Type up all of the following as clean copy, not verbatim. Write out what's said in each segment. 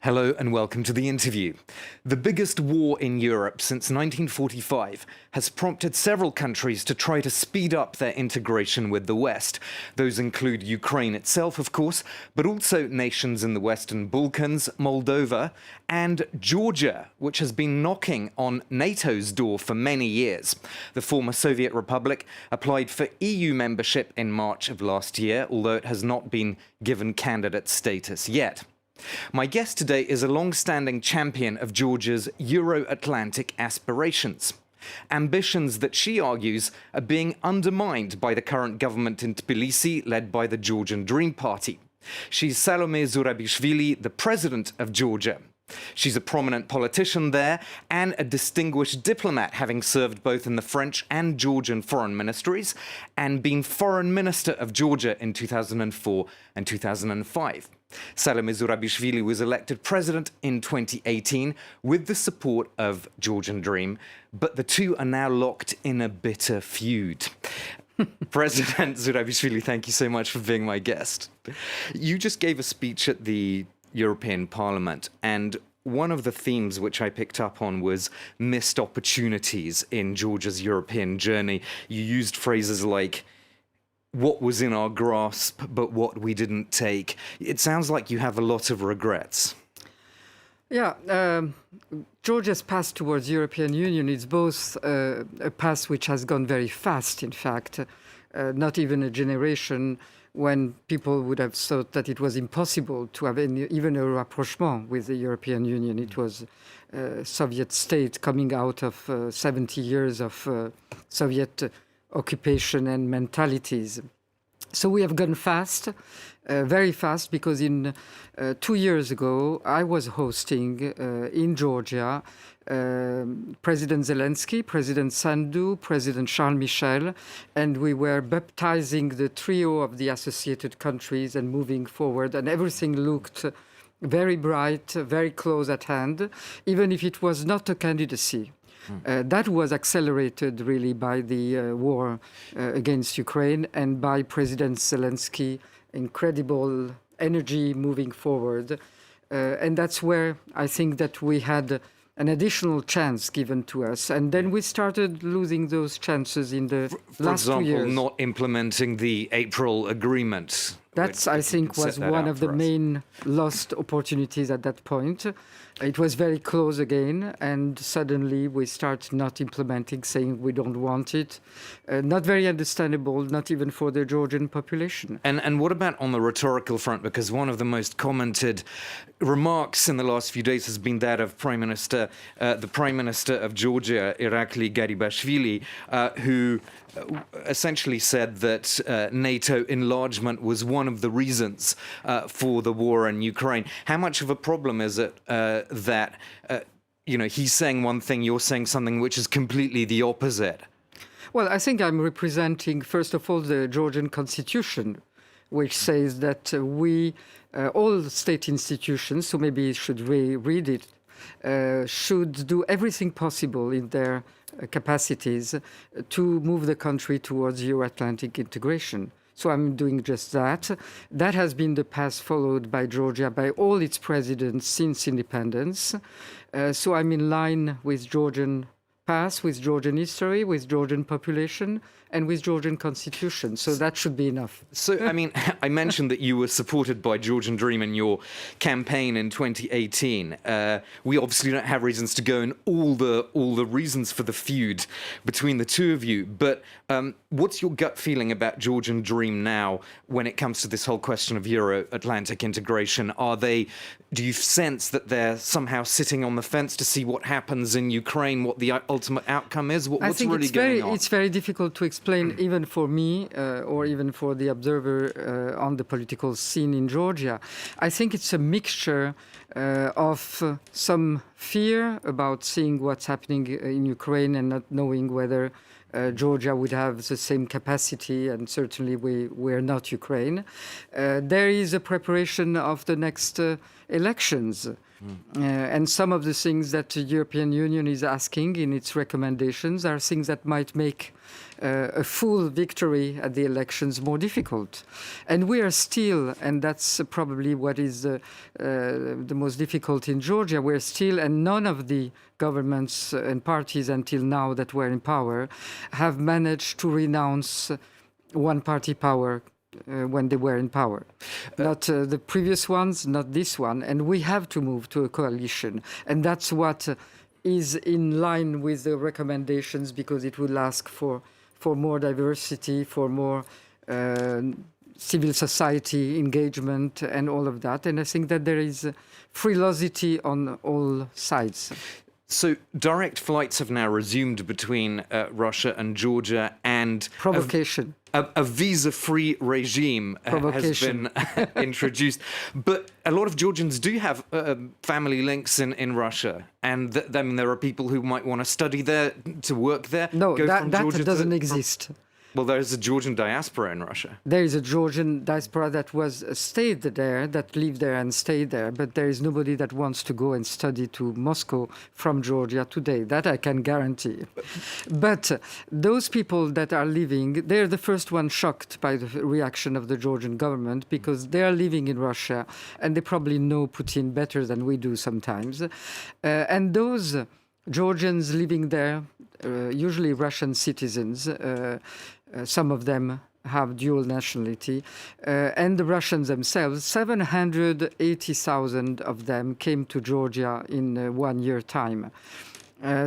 Hello and welcome to the interview. The biggest war in Europe since 1945 has prompted several countries to try to speed up their integration with the West. Those include Ukraine itself, of course, but also nations in the Western Balkans, Moldova, and Georgia, which has been knocking on NATO's door for many years. The former Soviet Republic applied for EU membership in March of last year, although it has not been given candidate status yet. My guest today is a long-standing champion of Georgia's Euro-Atlantic aspirations. Ambitions that she argues are being undermined by the current government in Tbilisi, led by the Georgian Dream party. She's Salome Zurabishvili, the president of Georgia. She's a prominent politician there and a distinguished diplomat, having served both in the French and Georgian foreign ministries and been foreign minister of Georgia in 2004 and 2005. Salome Zurabishvili was elected president in 2018 with the support of Georgian Dream, but the two are now locked in a bitter feud. President Zurabishvili, thank you so much for being my guest. You just gave a speech at the European Parliament, and one of the themes which I picked up on was missed opportunities in Georgia's European journey. You used phrases like, what was in our grasp, but what we didn't take. It sounds like you have a lot of regrets. Yeah, Georgia's path towards European Union is both a path which has gone very fast, in fact. Not even a generation when people would have thought that it was impossible to have even a rapprochement with the European Union. It was a Soviet state coming out of 70 years of Soviet occupation and mentalities. So we have gone fast, very fast, because in 2 years ago, I was hosting in Georgia President Zelensky, President Sandu, President Charles Michel, and we were baptizing the trio of the associated countries and moving forward, and everything looked very bright, very close at hand, even if it was not a candidacy. That was accelerated really by the war against Ukraine and by President Zelensky, incredible energy moving forward. And that's where I think that we had an additional chance given to us. And then we started losing those chances in the last 2 years. For example, not implementing the April agreement. That, I think, was one of the main lost opportunities at that point. It was very close again, and suddenly we start not implementing, saying we don't want it. Not very understandable, not even for the Georgian population. And what about on the rhetorical front? Because one of the most commented remarks in the last few days has been that of the Prime Minister of Georgia, Irakli Garibashvili, who essentially said that NATO enlargement was one of the reasons for the war in Ukraine. How much of a problem is it that he's saying one thing, you're saying something which is completely the opposite? Well, I think I'm representing, first of all, the Georgian constitution, which says that we, all state institutions, so maybe you should read it, should do everything possible in their capacities to move the country towards Euro-Atlantic integration. So I'm doing just that. That has been the path followed by Georgia, by all its presidents since independence. So I'm in line with Georgian path, with Georgian history, with Georgian population, and with Georgian constitution. So that should be enough. So, I mean, I mentioned that you were supported by Georgian Dream in your campaign in 2018. We obviously don't have reasons to go in all the reasons for the feud between the two of you. But what's your gut feeling about Georgian Dream now when it comes to this whole question of Euro-Atlantic integration? Do you sense that they're somehow sitting on the fence to see what happens in Ukraine, what the ultimate outcome is? What's really going on? It's very difficult to explain, even for me or even for the observer on the political scene in Georgia. I think it's a mixture of some fear about seeing what's happening in Ukraine and not knowing whether Georgia would have the same capacity, and certainly we're not Ukraine. There is a preparation of the next elections. And some of the things that the European Union is asking in its recommendations are things that might make a full victory at the elections more difficult. And we are still, and that's probably what is the most difficult in Georgia, we're still, and none of the governments and parties until now that were in power have managed to renounce one-party power when they were in power. Not the previous ones, not this one. And we have to move to a coalition. And that's what is in line with the recommendations, because it will ask for more diversity, for more civil society engagement and all of that. And I think that there is frilosity on all sides. So direct flights have now resumed between Russia and Georgia, and provocation. A visa-free regime has been introduced. But a lot of Georgians do have family links in Russia. And there are people who might want to study there, to work there. No, that doesn't exist. Well, there's a Georgian diaspora in Russia. There is a Georgian diaspora that stayed there, that lived there and stayed there, but there is nobody that wants to go and study to Moscow from Georgia today. That I can guarantee. But those people that are living, they're the first one shocked by the reaction of the Georgian government, because they are living in Russia and they probably know Putin better than we do sometimes. And those Georgians living there, usually Russian citizens, some of them have dual nationality, and the Russians themselves, 780,000 of them came to Georgia in 1 year time.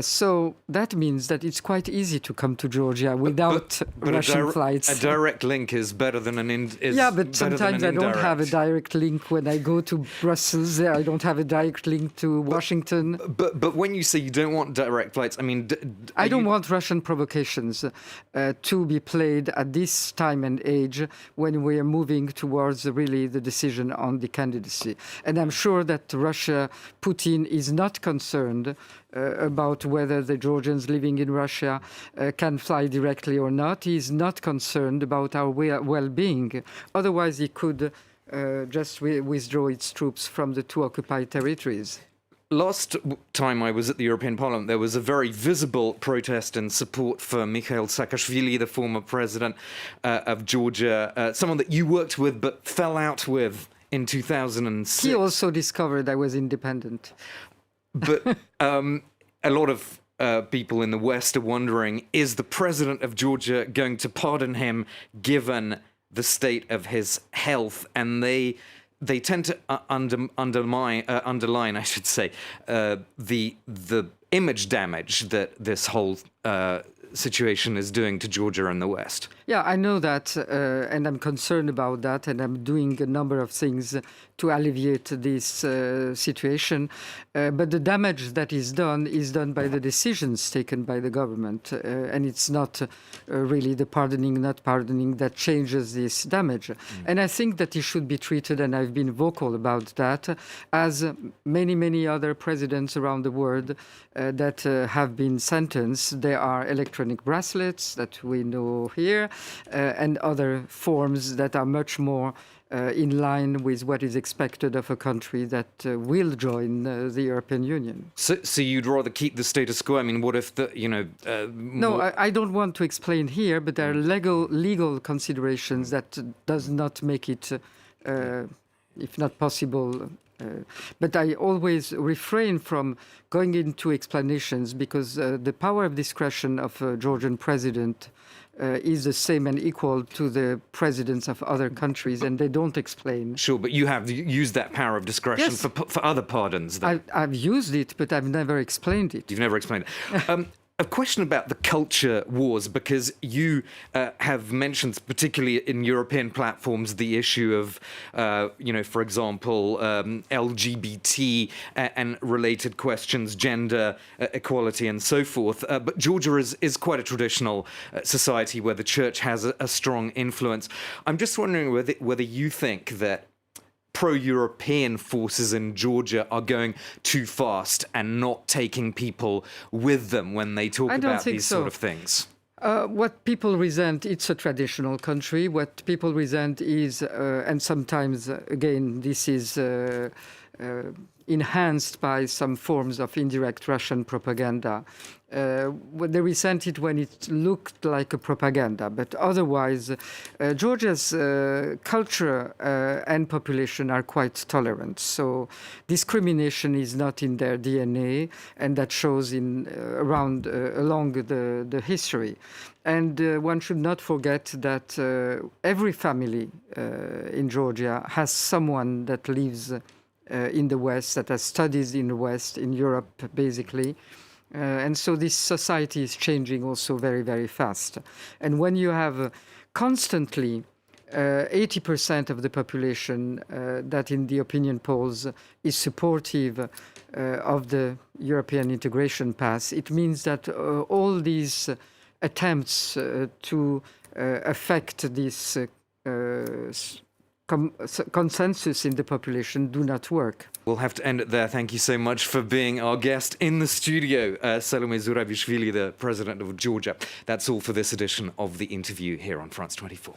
So that means that it's quite easy to come to Georgia without Russian flights. A direct link is better than an indirect. Yeah, but sometimes I don't have a direct link when I go to Brussels. I don't have a direct link to Washington. But when you say you don't want direct flights, I mean, I don't want Russian provocations to be played at this time and age when we are moving towards really the decision on the candidacy. And I'm sure that Russia, Putin is not concerned about whether the Georgians living in Russia can fly directly or not. He's not concerned about our well-being. Otherwise, he could just withdraw its troops from the two occupied territories. Last time I was at the European Parliament, there was a very visible protest in support for Mikhail Saakashvili, the former president of Georgia, someone that you worked with but fell out with in 2006. He also discovered I was independent. But a lot of people in the West are wondering, is the president of Georgia going to pardon him given the state of his health? And they tend to underline, I should say, the image damage that this whole situation is doing to Georgia and the West. Yeah, I know that, and I'm concerned about that, and I'm doing a number of things to alleviate this situation. But the damage that is done by the decisions taken by the government, and it's not really the pardoning, not pardoning that changes this damage. And I think that it should be treated, and I've been vocal about that, as many, many other presidents around the world that have been sentenced. There are electronic bracelets that we know here, and other forms that are much more in line with what is expected of a country that will join the European Union. So you'd rather keep the status quo? I mean, what if the, No, I don't want to explain here, but there are legal considerations that does not make it, if not possible. But I always refrain from going into explanations, because the power of discretion of a Georgian president is the same and equal to the presidents of other countries, and they don't explain. Sure, but you have used that power of discretion for other pardons. I've used it, but I've never explained it. You've never explained it. A question about the culture wars, because you have mentioned, particularly in European platforms, the issue of, for example, LGBT and related questions, gender equality and so forth. But Georgia is quite a traditional society where the church has a strong influence. I'm just wondering whether you think that pro-European forces in Georgia are going too fast and not taking people with them when they talk about these sort of things. What people resent, it's a traditional country. What people resent is, and sometimes, again, this is enhanced by some forms of indirect Russian propaganda. They resent it when it looked like a propaganda, but otherwise, Georgia's culture and population are quite tolerant. So discrimination is not in their DNA, and that shows along the history. And one should not forget that every family in Georgia has someone that lives in the West, that has studies in the West, in Europe, basically. And so this society is changing also very, very fast. And when you have constantly 80% of the population that in the opinion polls is supportive of the European integration path, it means that all these attempts to affect this consensus in the population do not work. We'll have to end it there. Thank you so much for being our guest in the studio, Salome Zurabishvili, the president of Georgia. That's all for this edition of The Interview here on France 24.